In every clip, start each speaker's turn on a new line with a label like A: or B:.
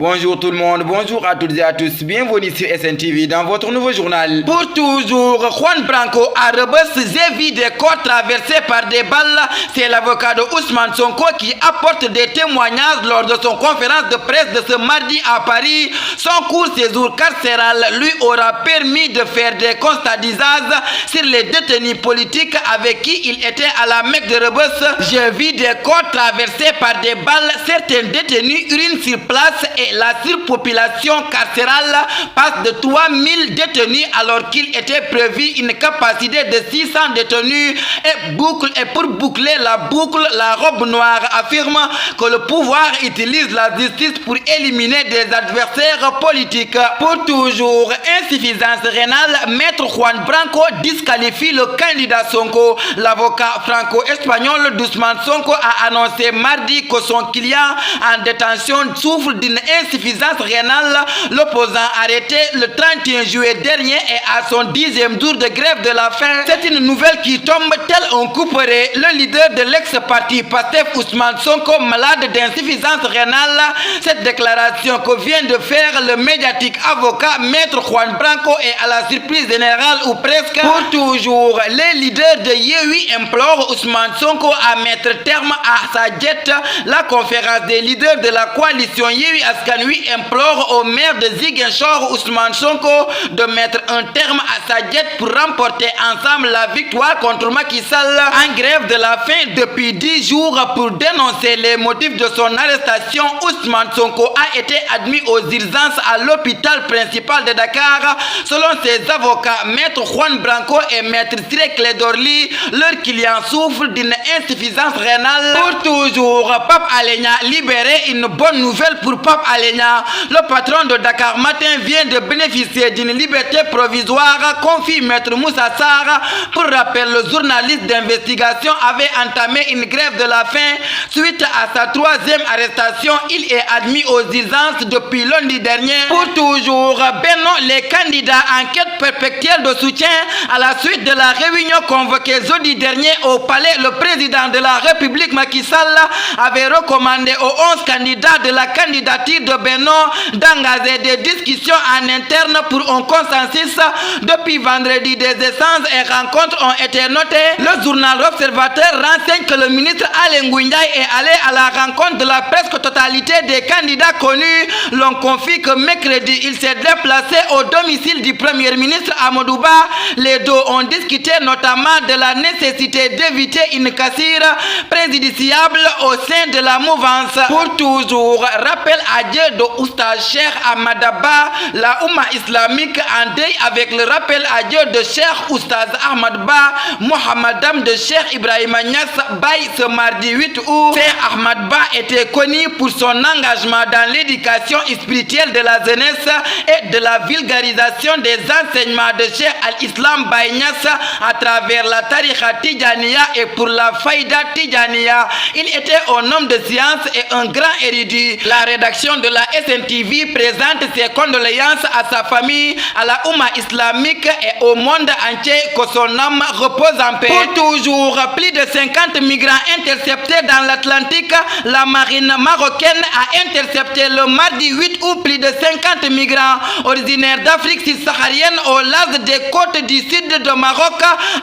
A: Bonjour tout le monde, bonjour à toutes et à tous, bienvenue sur SNTV dans votre nouveau journal. Pour toujours, Juan Branco à Rebeuss vit des corps traversés par des balles. C'est l'avocat de Ousmane Sonko qui apporte des témoignages lors de son conférence de presse de ce mardi à Paris. Son court séjour carcéral lui aura permis de faire des constats d'usage sur les détenus politiques avec qui il était à la Mecque de Rebeuss. J'ai vu des corps traversés par des balles, certains détenus urinent sur place et la surpopulation carcérale passe de 3000 détenus alors qu'il était prévu une capacité de 600 détenus. Et pour boucler la boucle, la robe noire affirme que le pouvoir utilise la justice pour éliminer des adversaires politiques. Pour toujours, insuffisance rénale, maître Juan Branco disqualifie le candidat Sonko. L'avocat franco-espagnol d'Ousmane Sonko a annoncé mardi que son client en détention souffre d'une insuffisance rénale. L'opposant arrêté le 31 juillet dernier est à son 10e jour de grève de la faim. C'est une nouvelle qui tombe tel un couperet. Le leader de l'ex-parti PASTEF Ousmane Sonko malade d'insuffisance rénale. Cette déclaration que vient de faire le médiatique avocat maître Juan Branco est à la surprise générale ou presque. Pour toujours, les leaders de Yewwi implorent Ousmane Sonko à mettre terme à sa diète. La conférence des leaders de la coalition Yewwi Askanui implore au maire de Ziguinchor Ousmane Sonko de mettre un terme à sa diète pour remporter ensemble la victoire contre Macky Sall. En grève de la faim depuis 10 jours pour dénoncer les motifs de son arrestation, Ousmane Sonko a été admis aux urgences à l'hôpital principal de Dakar. Selon ses avocats, maître Juan Branco et maître Ciré Clédor Ly, leur client souffre d'une insuffisance rénale. Pour toujours, Pape Alé Niang libéré, une bonne nouvelle pour Pape Alé Niang. Le patron de Dakar Matin vient de bénéficier d'une liberté provisoire, confie maître Moussa Sarr. Pour rappel, le journaliste d'investigation avait entamé une grève de la faim. Suite à sa 3e arrestation, il est admis aux urgences depuis lundi dernier. Pour toujours, Benno, les candidats en quête perpétuelle de soutien à la suite de la réunion convoquée jeudi dernier au palais, le président de la République Macky Sall avait recommandé aux 11 candidats de la candidature de Benno d'engager des discussions en interne pour un consensus. Depuis vendredi, des échanges et rencontres ont été notés. Le journal L'Observateur renseigne que le ministre Aly Ngouille Ndiaye est allé à la rencontre de la presque totalité des candidats connus. L'on confie que mercredi, il s'est déplacé au domicile du premier ministre Amadou Ba. Les deux ont discuté notamment de la nécessité d'éviter une cassure préjudiciable au sein de la mouvance. Pour toujours, rappel à Dieu de Oustaz Cheikh Ahmad Ba, la Oumma islamique en deuil avec le rappel à Dieu de Cheikh Oustaz Ahmad Ba, Mohammadam de Cheikh Ibrahima Niass Baye ce mardi 8 août. Cheikh Ahmad Ba était connu pour son engagement dans l'éducation spirituelle de la jeunesse et de la vulgarisation des enseignements de Cheikh Al-Islam Baye Niass à travers la tariqa Tidjaniya et pour la faïda Tidjaniya. Il était un homme de science et un grand érudit. La rédaction de la SNTV présente ses condoléances à sa famille, à la Oumma islamique et au monde entier, que son âme repose en paix. Pour toujours, plus de 50 migrants interceptés dans l'Atlantique. La marine marocaine a intercepté le mardi 8 août plus de 50 migrants originaires d'Afrique subsaharienne au large des côtes du sud de Maroc,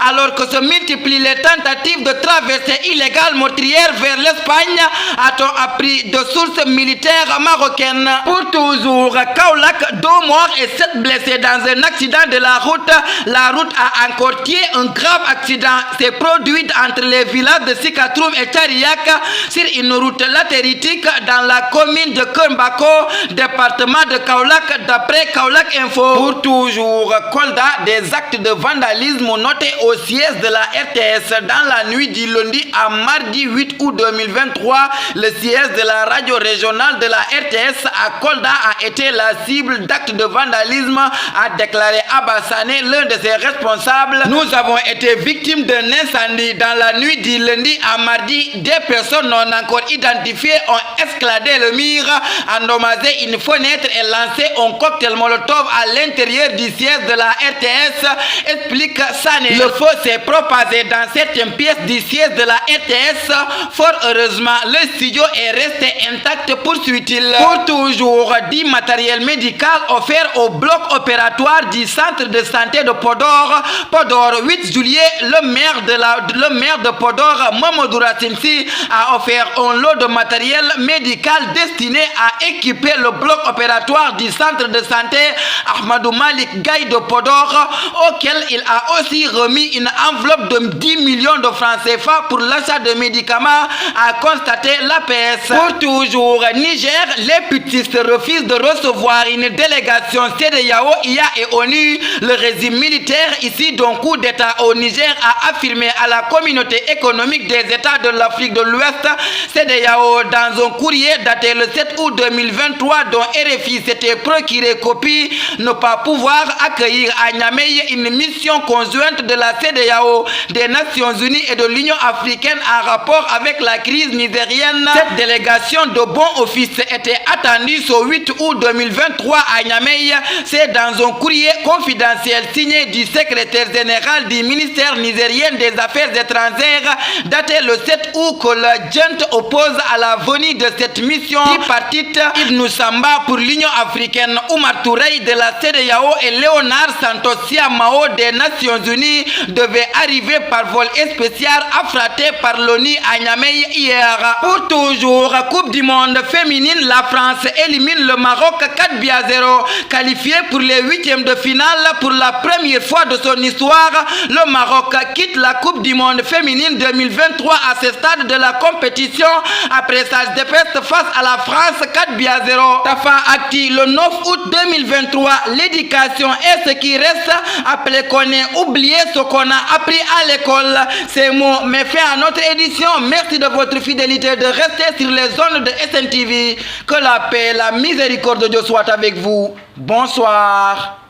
A: alors que se multiplient les tentatives de traversée illégale meurtrière vers l'Espagne, a-t-on appris de sources militaires marocaines. Pour toujours, Kaolack, 2 morts et 7 blessés dans un accident de la route. La route a encore tué. Un grave accident s'est produit entre les villages de Sikatroum et Tariak sur une route latéritique dans la commune de Kermbako, département de Kaolack, d'après Kaolack Info. Pour toujours, Kolda, des actes de vandalisme notés au siège de la RTS dans la nuit du lundi à mardi 8 août 2023. Le siège de la radio régionale de la RTS à Kolda a été la cible d'actes de vandalisme, a déclaré Abbassane, l'un de ses responsables. Nous avons été victimes d'un incendie dans la nuit du lundi à mardi. Des personnes non encore identifiées ont escaladé le mur, endommagé une fenêtre et lancé un cocktail Molotov à l'intérieur du siège de la RTS, explique Sané. Le feu s'est propagé dans certaines pièces du siège de la RTS. Fort heureusement, le studio est resté intact, poursuit-il. Pour toujours, dit matériel médical offert au bloc opératoire du centre de santé de Podor. Podor, 8 juillet, le maire de Podor, Mamadou Racine-Sy, a offert un lot de matériel médical destiné à équiper le bloc opératoire du centre de santé Ahmadou Malik Gaye de Podor, auquel il a aussi remis une enveloppe de 10 millions de francs CFA pour l'achat de médicaments, a constaté l'APS. Pour toujours, Niger, les putistes refusent de recevoir une délégation CEDEAO, IA et ONU. Le régime militaire ici d'un coup d'État au Niger a affirmé à la communauté économique des États de l'Afrique de l'Ouest, CEDEAO, dans un courrier daté le 7 août 2023 dont RFI s'était procuré copie, ne pas pouvoir accueillir à Niamey une mission conjointe de la CEDEAO, des Nations Unies et de l'Union africaine en rapport avec la crise nigérienne. Cette délégation de bon office était attendue ce 8 août 2023 à Niamey. C'est dans un courrier confidentiel signé du secrétaire général du ministère nigérien des Affaires étrangères daté le 7 août que le junte oppose à la venue de cette mission tripartite. Ibn Samba pour l'Union africaine, Oumar Touré de la CEDEAO et Léonard Santos Siamao des Nations Unies devaient arriver par vol spécial affrété par l'ONU à Niamey hier. Pour toujours, Coupe du monde féminine, la France élimine le Maroc 4-0. Qualifié pour les huitièmes de finale pour la première fois de son histoire, le Maroc quitte la Coupe du monde féminine 2023 à ce stade de la compétition après sa défaite face à la France 4-0. Tafa Acti le 9 août 2023, l'éducation est ce qui reste après qu'on ait oublié ce qu'on a appris à l'école. Ces mots mettent fin à notre édition. Merci de votre fidélité de rester sur les zones de SNTV. Que la paix, la miséricorde de Dieu soit avec vous. Bonsoir.